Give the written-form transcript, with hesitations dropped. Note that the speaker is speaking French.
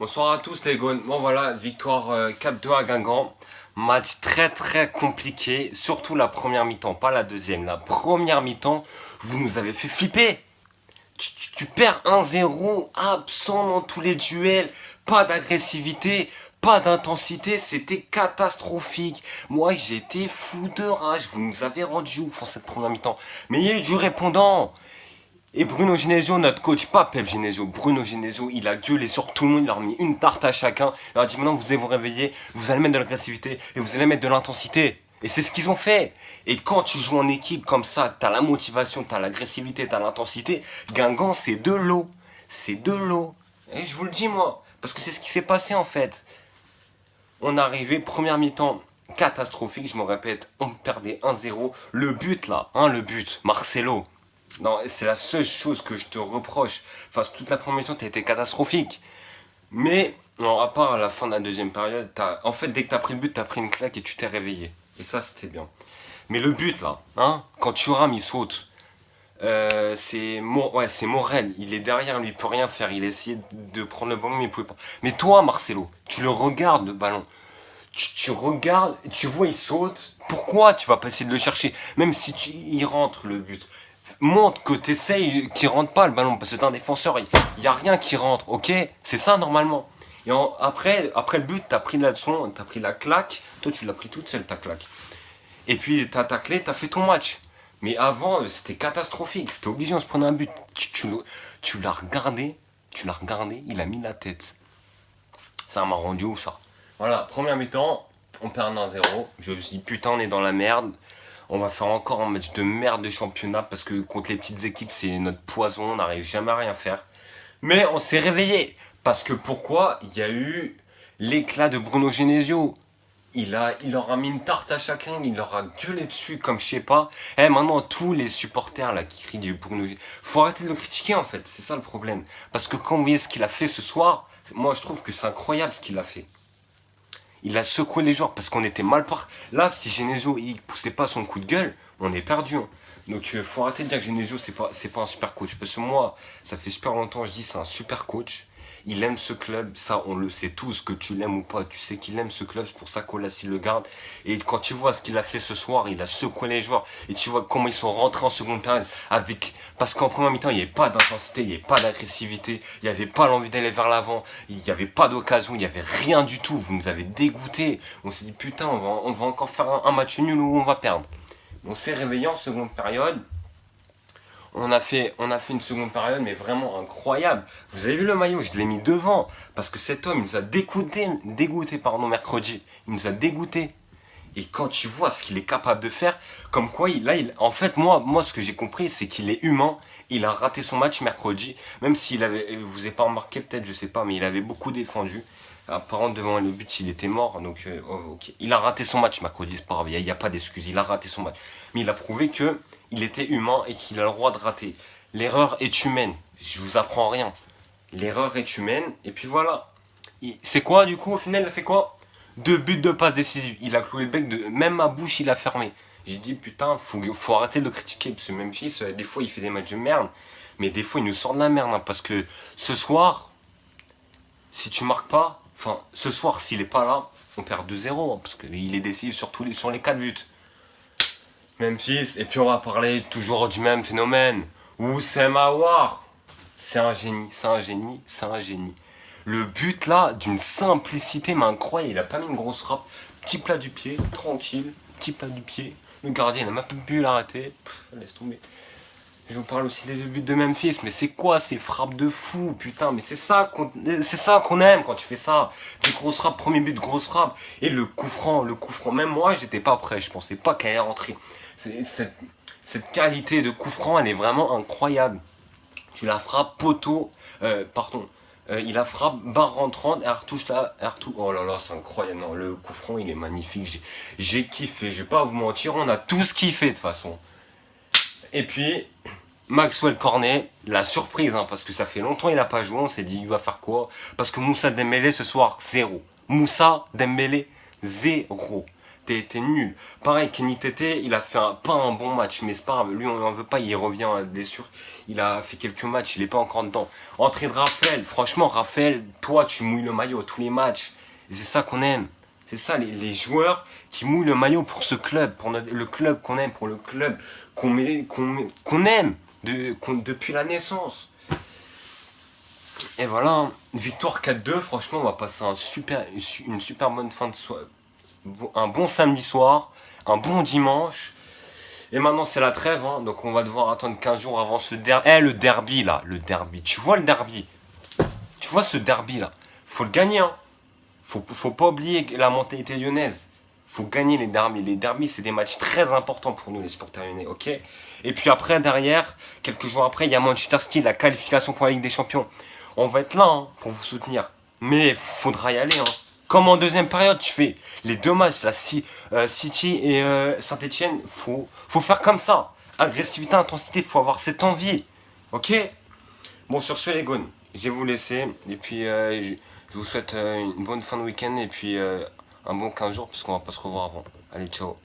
Bonsoir à tous les gones. Bon voilà, victoire 4-2 à Guingamp. Match très très compliqué, surtout la première mi-temps, pas la deuxième. La première mi-temps, vous nous avez fait flipper. Tu perds 1-0, absent dans tous les duels, pas d'agressivité, pas d'intensité, c'était catastrophique. Moi j'étais fou de rage, vous nous avez rendu ouf en cette première mi-temps. Mais il y a eu du répondant. Et Bruno Genesio, notre coach, pas Pep Genesio, Bruno Genesio, il a gueulé sur tout le monde, il leur a mis une tarte à chacun. Il leur a dit maintenant vous allez vous réveiller, vous allez mettre de l'agressivité et vous allez mettre de l'intensité. Et c'est ce qu'ils ont fait. Et quand tu joues en équipe comme ça, t'as la motivation, t'as l'agressivité, t'as l'intensité, Guingamp c'est de l'eau. C'est de l'eau. Et je vous le dis moi, parce que c'est ce qui s'est passé en fait. On est arrivé, première mi-temps, catastrophique, je me répète, on perdait 1-0. Le but là, le but, Marcelo. Non, c'est la seule chose que je te reproche. Enfin, toute la première mi-temps, t'as été catastrophique. Mais, non, à part à la fin de la deuxième période, en fait, dès que t'as pris le but, t'as pris une claque et tu t'es réveillé. Et ça, c'était bien. Mais le but là, quand Thuram il saute, c'est Morel. Il est derrière lui, il peut rien faire. Il a essayé de prendre le ballon, mais il pouvait pas. Mais toi, Marcelo, tu le regardes le ballon. Tu regardes, tu vois, il saute. Pourquoi tu vas pas essayer de le chercher? Même si il rentre le but. Montre que tu essayes qu'il rentre pas le ballon. Parce que t'es un défenseur, il n'y a rien qui rentre. Ok? C'est ça normalement. Et après le but, t'as pris la leçon, t'as pris la claque. Toi, tu l'as pris toute seule, ta claque. Et puis, t'as taclé, t'as fait ton match. Mais avant, c'était catastrophique. C'était obligé, on se prenait un but. Tu l'as regardé. Tu l'as regardé, il a mis la tête. Ça m'a rendu ouf ça. Voilà, première mi-temps, on perd 1-0. Je me suis dit putain, on est dans la merde. On va faire encore un match de merde de championnat parce que contre les petites équipes, c'est notre poison, on n'arrive jamais à rien faire. Mais on s'est réveillé. Parce que pourquoi? Il y a eu l'éclat de Bruno Genesio. Il leur a mis une tarte à chacun, il leur a gueulé dessus comme je sais pas. Maintenant, tous les supporters là qui crient du Bruno Genesio, faut arrêter de le critiquer en fait, c'est ça le problème. Parce que quand vous voyez ce qu'il a fait ce soir, moi je trouve que c'est incroyable ce qu'il a fait. Il a secoué les joueurs parce qu'on était mal par. Là, si Genesio il poussait pas son coup de gueule, on est perdu. Donc faut arrêter de dire que Genesio c'est pas un super coach. Parce que moi, ça fait super longtemps que je dis c'est un super coach. Il aime ce club, ça on le sait tous, que tu l'aimes ou pas, tu sais qu'il aime ce club, c'est pour ça qu'Olas il le garde. Et quand tu vois ce qu'il a fait ce soir, il a secoué les joueurs, et tu vois comment ils sont rentrés en seconde période, parce qu'en première mi-temps il n'y avait pas d'intensité, il n'y avait pas d'agressivité, il n'y avait pas l'envie d'aller vers l'avant, il n'y avait pas d'occasion, il n'y avait rien du tout, vous nous avez dégoûtés. On s'est dit putain, on va encore faire un match nul où on va perdre. On s'est réveillé en seconde période, on a fait une seconde période, mais vraiment incroyable. Vous avez vu le maillot, je l'ai mis devant. Parce que cet homme, il nous a dégoûté, mercredi. Il nous a dégoûté. Et quand tu vois ce qu'il est capable de faire, comme quoi, en fait, moi, ce que j'ai compris, c'est qu'il est humain. Il a raté son match mercredi. Même s'il avait, vous avez pas remarqué peut-être, je sais pas, mais il avait beaucoup défendu. Apparemment, devant le but, il était mort. Donc, ok. Il a raté son match mercredi, c'est pas grave. Il n'y a pas d'excuse. Il a raté son match. Mais il a prouvé que il était humain et qu'il a le droit de rater. L'erreur est humaine. Je vous apprends rien. L'erreur est humaine. Et puis voilà. C'est quoi, du coup, au final, il a fait quoi? 2 buts de passe décisive. Il a cloué le bec de. Même ma bouche, il a fermé. J'ai dit, putain, faut arrêter de le critiquer. Parce que Memphis, des fois, il fait des matchs de merde. Mais des fois, il nous sort de la merde. Parce que ce soir, si tu marques pas, enfin, ce soir, s'il est pas là, on perd 2-0. Parce qu'il est décisif sur les 4 buts. Memphis, et puis on va parler toujours du même phénomène. Oussem Aouar. C'est un génie, c'est un génie, c'est un génie. Le but là, d'une simplicité mais incroyable, il a pas mis une grosse frappe. Petit plat du pied, tranquille, petit plat du pied. Le gardien il a même pas pu l'arrêter. Laisse tomber. Je vous parle aussi des 2 buts de Memphis, mais c'est quoi ces frappes de fou, putain, mais c'est ça qu'on aime quand tu fais ça. Des grosses frappes, premier but, grosse frappe. Et le coup franc, même moi j'étais pas prêt, je pensais pas qu'elle allait rentrer. Cette qualité de coup franc, elle est vraiment incroyable. Tu la frappes poteau, il la frappe barre rentrante, elle retouche là, oh là là, c'est incroyable. Non, le coup franc, il est magnifique. J'ai kiffé, je vais pas vous mentir, on a tous kiffé de toute façon. Et puis, Maxwell Cornet, la surprise, parce que ça fait longtemps qu'il n'a pas joué, on s'est dit il va faire quoi? Parce que Moussa Dembélé ce soir, 0. Moussa Dembélé, 0. t'es nul. Pareil, Kenny Tété, il a fait pas un bon match, mais c'est pas grave. Lui, on n'en veut pas, il revient à blessure. Il a fait quelques matchs, il est pas encore dedans. Entrée de Raphaël, franchement, Raphaël, toi, tu mouilles le maillot à tous les matchs. Et c'est ça qu'on aime. C'est ça, les joueurs qui mouillent le maillot pour ce club, pour le club qu'on aime, pour le club qu'on aime depuis la naissance. Et voilà, victoire 4-2, franchement, on va passer une super bonne fin de soirée. Un bon samedi soir, un bon dimanche. Et maintenant, c'est la trêve, hein, donc on va devoir attendre 15 jours avant ce derby. Le derby, là, le derby. Tu vois le derby? Tu vois ce derby, là? Faut le gagner, hein. Faut pas oublier la mentalité lyonnaise. Faut gagner les derbys. Les derbys, c'est des matchs très importants pour nous, les supporters lyonnais, ok? Et puis après, derrière, quelques jours après, il y a Manchester City, la qualification pour la Ligue des Champions. On va être là, hein, pour vous soutenir. Mais faudra y aller, hein. Comme en deuxième période, tu fais les deux matchs, City et Saint-Etienne, faut faire comme ça. Agressivité, intensité, faut avoir cette envie. Ok? Bon, sur ce, les gones, je vais vous laisser. Et puis, je vous souhaite une bonne fin de week-end et puis un bon 15 jours, parce qu'on va pas se revoir avant. Allez, ciao.